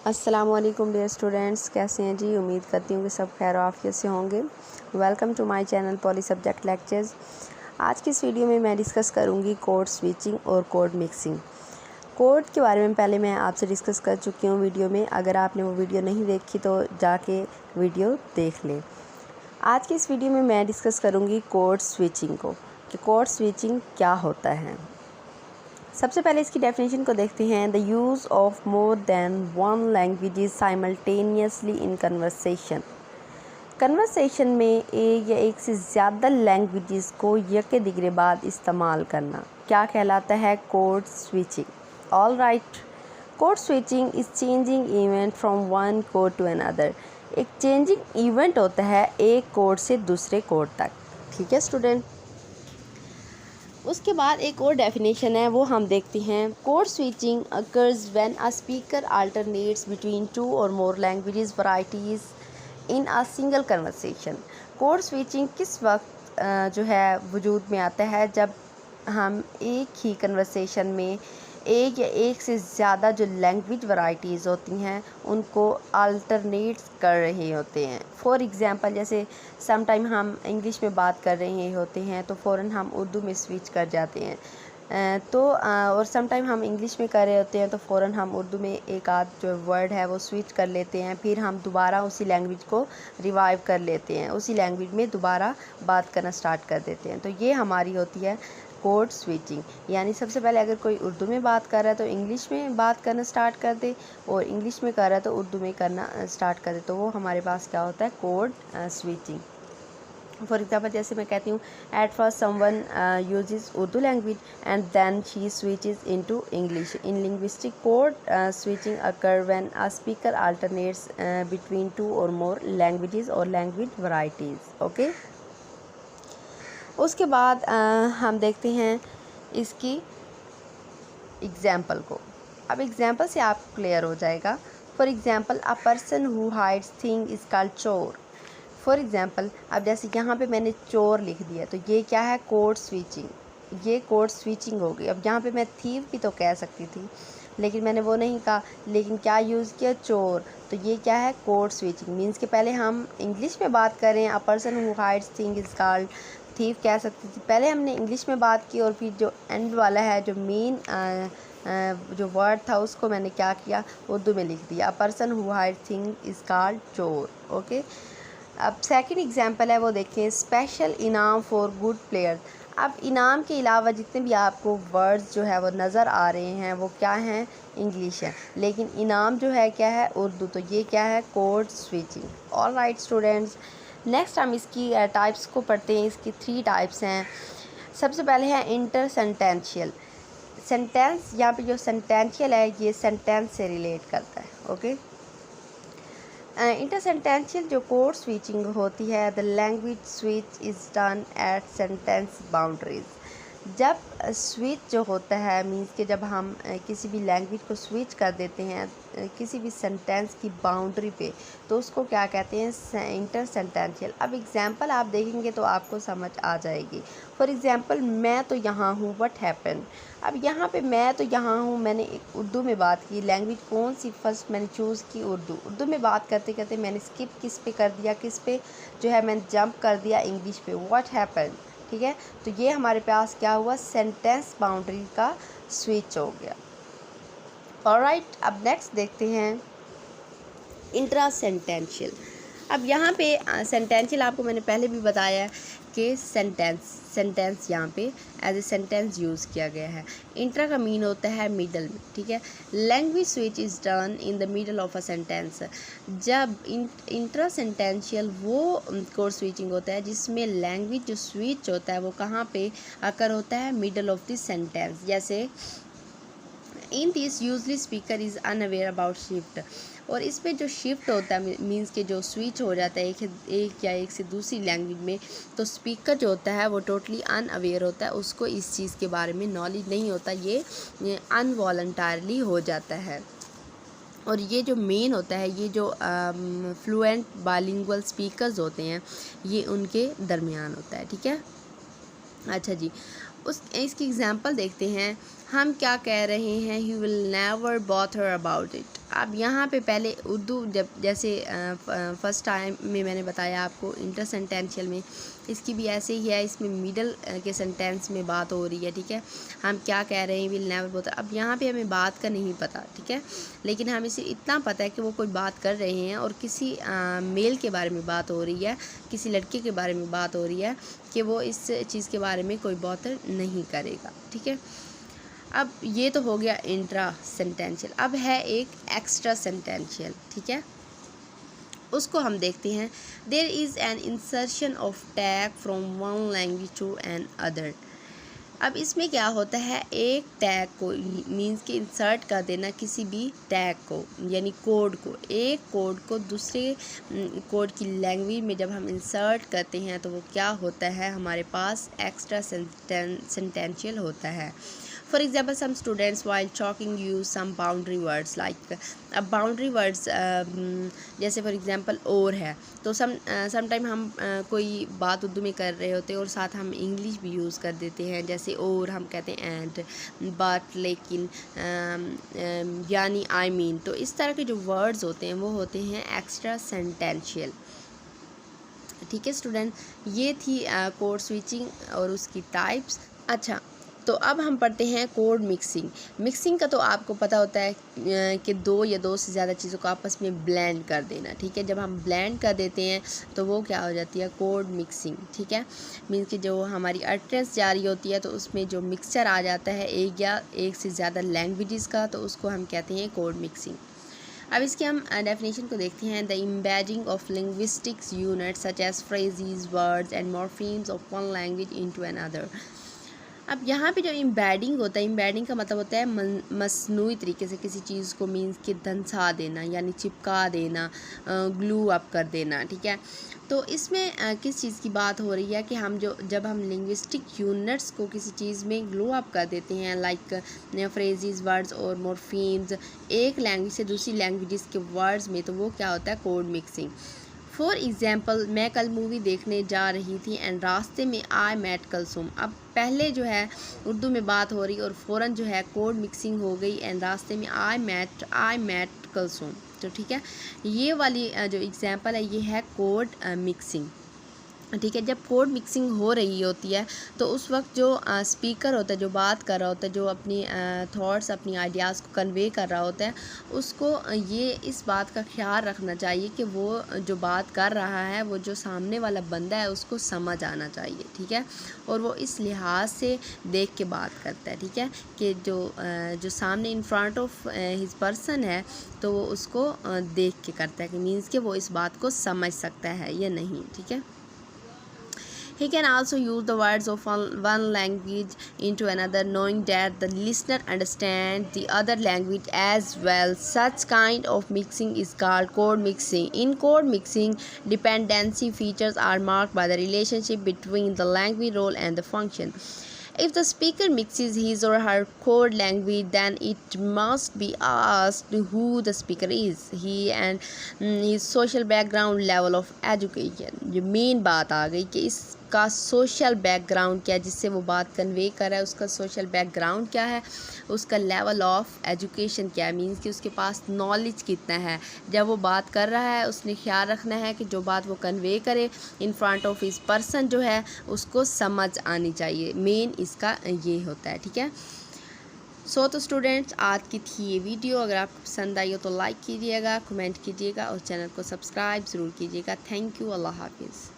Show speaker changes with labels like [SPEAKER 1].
[SPEAKER 1] अस्सलामुअलैकुम dear students, कैसे हैं जी। उम्मीद करती हूँ कि सब खैर आफियत से होंगे। Welcome to my channel poly subject lectures. आज की इस वीडियो में मैं डिस्कस करूँगी कोड स्विचिंग और कोड मिक्सिंग। कोड के बारे में पहले मैं आपसे डिस्कस कर चुकी हूँ वीडियो में। अगर आपने वो वीडियो नहीं देखी तो जाके वीडियो देख लें। आज की इस वीडियो में मैं डिस्कस करूँगी कोड स्विचिंग को, कि कोड स्विचिंग क्या होता है। सबसे पहले इसकी डेफिनेशन को देखते हैं। The use of more than one languages simultaneously in conversation में एक या एक से ज़्यादा लैंग्वेजेस को यके दिगरे बाद इस्तेमाल करना क्या कहलाता है? Code switching. All right, code switching is changing event from one code to another. एक चेंजिंग इवेंट होता है एक कोड से दूसरे कोड तक। ठीक है स्टूडेंट। उसके बाद एक और डेफिनेशन है, वो हम देखते हैं। Code switching occurs when a speaker alternates between two or more languages varieties in a single conversation. Code switching किस वक्त जो है वजूद में आता है? जब हम एक ही कन्वर्सेशन में एक या एक से ज़्यादा जो लैंग्वेज वैराइटीज़ होती हैं उनको अल्टरनेट कर रहे होते हैं। फॉर एग्ज़ाम्पल, जैसे सम टाइम हम इंग्लिश में बात कर रहे होते हैं तो फ़ौरन हम उर्दू में स्विच कर जाते हैं। और सम टाइम हम इंग्लिश में कर रहे होते हैं तो फ़ौरन हम उर्दू में एक आध जो वर्ड है वो स्विच कर लेते हैं। फिर हम दोबारा उसी लैंग्वेज को रिवाइव कर लेते हैं, उसी लैंग्वेज में दोबारा बात करना स्टार्ट कर देते हैं। तो ये हमारी होती है कोड स्विचिंग। यानी सबसे पहले अगर कोई उर्दू में बात कर रहा है तो इंग्लिश में बात करना स्टार्ट कर दे, और इंग्लिश में कर रहा है तो उर्दू में करना स्टार्ट कर दे, तो वो हमारे पास क्या होता है? Code switching. फॉर एग्जाम्पल, जैसे मैं कहती हूँ, at first someone uses Urdu language and then she switches into English. In linguistic, code switching occur when a speaker alternates between two or more languages or language varieties. Okay. उसके बाद हम देखते हैं इसकी एग्ज़ाम्पल को। अब एग्ज़ाम्पल से आप क्लियर हो जाएगा। For example, a person who hides thing is called चोर। फॉर एग्ज़ाम्पल, अब जैसे यहाँ पे मैंने चोर लिख दिया तो ये क्या है? Code switching. ये कोड स्विचिंग हो गई। अब यहाँ पे मैं थीव भी तो कह सकती थी, लेकिन मैंने वो नहीं कहा, लेकिन क्या यूज़ किया? चोर। तो ये क्या है? Code switching. मीन्स के पहले हम इंग्लिश में बात कर रहे हैं, a person who hides thing is called thief कह सकती थी। पहले हमने इंग्लिश में बात की और फिर जो एंड वाला है, जो मेन जो वर्ड था, उसको मैंने क्या किया? उर्दू में लिख दिया। अ person who hide thing is called चोर। ओके। अब सेकंड एग्जांपल है, वो देखें। स्पेशल इनाम फॉर गुड प्लेयर। अब इनाम के अलावा जितने भी आपको वर्ड्स जो है वो नज़र आ रहे हैं वो क्या हैं? इंग्लिश है, लेकिन इनाम जो है क्या है? उर्दू। तो ये क्या है? Code switching. All right students, next हम इसकी टाइप्स को पढ़ते हैं। इसकी 3 टाइप्स हैं। सबसे पहले है इंटर सेंटेंशियल सेंटेंस। यहाँ पे जो सेंटेंशियल है ये सेंटेंस से रिलेट करता है। ओके। इंटरसेंटेंशियल जो कोड स्विचिंग होती है, the language switch is done at sentence boundaries. जब स्विच जो होता है, मींस के जब हम किसी भी लैंग्वेज को स्विच कर देते हैं किसी भी सेंटेंस की बाउंड्री पे, तो उसको क्या कहते हैं? इंटरसेंटेंशियल। अब एग्जांपल आप देखेंगे तो आपको समझ आ जाएगी। फॉर एग्जांपल, मैं तो यहाँ हूँ, व्हाट हैपन। अब यहाँ पे मैं तो यहाँ हूँ, मैंने एक उर्दू में बात की। लैंग्वेज कौन सी फर्स्ट मैंने चूज़ की? उर्दू। उर्दू में बात करते करते मैंने स्किप किस पे कर दिया? किस पे जो है मैंने जंप कर दिया? इंग्लिश पे। What happen. ठीक है। तो ये हमारे पास क्या हुआ? सेंटेंस बाउंड्री का स्विच हो गया। ऑलराइट, अब नेक्स्ट देखते हैं इंट्रा सेंटेंशियल। अब यहाँ पे सेंटेंशियल आपको मैंने पहले भी बताया है कि सेंटेंस यहाँ पे एज ए सेंटेंस यूज़ किया गया है। इंट्रा का मीन होता है मिडल में। ठीक है। Language switch is done in the middle of a sentence. जब इंट्रा सेंटेंशियल वो कोड स्विचिंग होता है जिसमें लैंग्वेज जो स्विच होता है वो कहाँ पे अकर होता है? Middle of the sentence. जैसे in this usually speaker is unaware about shift. और इस पे जो शिफ्ट होता है, मींस के जो स्विच हो जाता है एक या एक से दूसरी लैंग्वेज में, तो स्पीकर जो होता है वो टोटली अनअवेयर होता है, उसको इस चीज़ के बारे में नॉलेज नहीं होता, ये अनवॉलंटरली हो जाता है। और ये जो मेन होता है, ये जो फ्लुएंट बाइलिंगुअल स्पीकर्स होते हैं, ये उनके दरमियान होता है। ठीक है। अच्छा जी, इसकी एग्ज़ाम्पल देखते हैं। हम क्या कह रहे हैं, he will never bother about it. अब यहाँ पे पहले उर्दू जब जैसे फर्स्ट टाइम में मैंने बताया आपको इंटर सेंटेंशियल में, इसकी भी ऐसे ही है, इसमें मिडल के सेंटेंस में बात हो रही है, ठीक है। हम क्या कह रहे हैं, विल नेवर बॉथर। अब यहाँ पे हमें बात का नहीं पता, ठीक है, लेकिन हमें इसे इतना पता है कि वो कोई बात कर रहे हैं और किसी मेल के बारे में बात हो रही है, किसी लड़के के बारे में बात हो रही है कि वो इस चीज़ के बारे में कोई बॉथर नहीं करेगा, ठीक है। अब ये तो हो गया इंट्रा सेंटेंशियल। अब है एक एक्स्ट्रा सेंटेंशियल, ठीक है, उसको हम देखते हैं। There is an insertion of tag from one language to an other. अब इसमें क्या होता है, एक टैग को मींस कि इंसर्ट कर देना किसी भी टैग को, यानी कोड को, एक कोड को दूसरे कोड की लैंग्वेज में जब हम इंसर्ट करते हैं तो वो क्या होता है, हमारे पास एक्स्ट्रा सेंटेंशियल होता है। For example some students while talking use some boundary words like. अब बाउंड्री वर्ड्स जैसे फॉर एग्जांपल और है, तो समटाइम हम कोई बात उर्दू में कर रहे होते हैं और साथ हम इंग्लिश भी यूज़ कर देते हैं, जैसे और हम कहते हैं एंड, बट, लेकिन, यानी, आई मीन। तो इस तरह के जो वर्ड्स होते हैं वो होते हैं एक्स्ट्रा सेंटेंशियल, ठीक है स्टूडेंट। ये थी कोड स्विचिंग और उसकी टाइप्स। अच्छा, तो अब हम पढ़ते हैं कोड मिक्सिंग। मिक्सिंग का तो आपको पता होता है कि दो या दो से ज़्यादा चीज़ों को आपस में ब्लेंड कर देना, ठीक है। जब हम ब्लेंड कर देते हैं तो वो क्या हो जाती है, कोड मिक्सिंग, ठीक है। मीन्स कि जो हमारी अटरेंस जारी होती है तो उसमें जो मिक्सचर आ जाता है एक या एक से ज़्यादा लैंग्वेजेस का, तो उसको हम कहते हैं कोड मिक्सिंग। अब इसके हम डेफिनेशन को देखते हैं। The embedding of linguistics units such as phrases, words and morphemes of one language into another. अब यहाँ पे जो एम्बेडिंग होता है, एम्बेडिंग का मतलब होता है मसनूई तरीके से किसी चीज़ को मीन्स कि धंसा देना, यानी चिपका देना, ग्लू अप कर देना, ठीक है। तो इसमें किस चीज़ की बात हो रही है कि हम जब हम लिंग्विस्टिक यूनिट्स को किसी चीज़ में ग्लू अप कर देते हैं, लाइक फ्रेजेस, वर्ड्स और मॉर्फीम्स, एक लैंग्वेज से दूसरी लैंग्वेजेस के वर्ड्स में, तो वो क्या होता है, कोड मिक्सिंग। फॉर एग्ज़ाम्पल, मैं कल मूवी देखने जा रही थी एंड रास्ते में आई मेट कलसुम। अब पहले जो है उर्दू में बात हो रही और फ़ौरन जो है कोड मिक्सिंग हो गई एंड रास्ते में आई मेट कलसुम। तो ठीक है, ये वाली जो एग्ज़ाम्पल है ये है कोड मिक्सिंग, ठीक है। जब कोड मिक्सिंग हो रही होती है तो उस वक्त जो स्पीकर होता है, जो बात कर रहा होता है, जो अपनी थॉट्स, अपनी आइडियाज़ को कन्वे कर रहा होता है, उसको ये इस बात का ख्याल रखना चाहिए कि वो जो बात कर रहा है वो जो सामने वाला बंदा है उसको समझ आना चाहिए, ठीक है। और वो इस लिहाज से देख के बात करता है, ठीक है, कि जो सामने in front of his person है तो वो उसको देख के करता है कि मीन्स कि वो इस बात को समझ सकता है या नहीं, ठीक है। He can also use the words of one language into another, knowing that the listener understands the other language as well. Such kind of mixing is called code mixing. In code mixing, dependency features are marked by the relationship between the language role and the function. If the speaker mixes his or her code language, then it must be asked who the speaker is, he and his social background, level of education. जो main बात आ गई कि इसका social background क्या है, जिससे वो बात कन्वे कर रहा है, उसका सोशल बैकग्राउंड क्या है, उसका लेवल ऑफ एजुकेशन क्या है, मीन्स कि उसके पास नॉलेज कितना है। जब वो बात कर रहा है उसने ख्याल रखना है कि जो बात वो कन्वे करे in front of his person जो है उसको समझ आनी चाहिए। मेन इसका ये होता है, ठीक है। सो तो स्टूडेंट्स, आज की थी ये वीडियो। अगर आपको पसंद आई हो तो लाइक कीजिएगा, कमेंट कीजिएगा और चैनल को सब्सक्राइब ज़रूर कीजिएगा। थैंक यू, अल्लाह हाफिज़।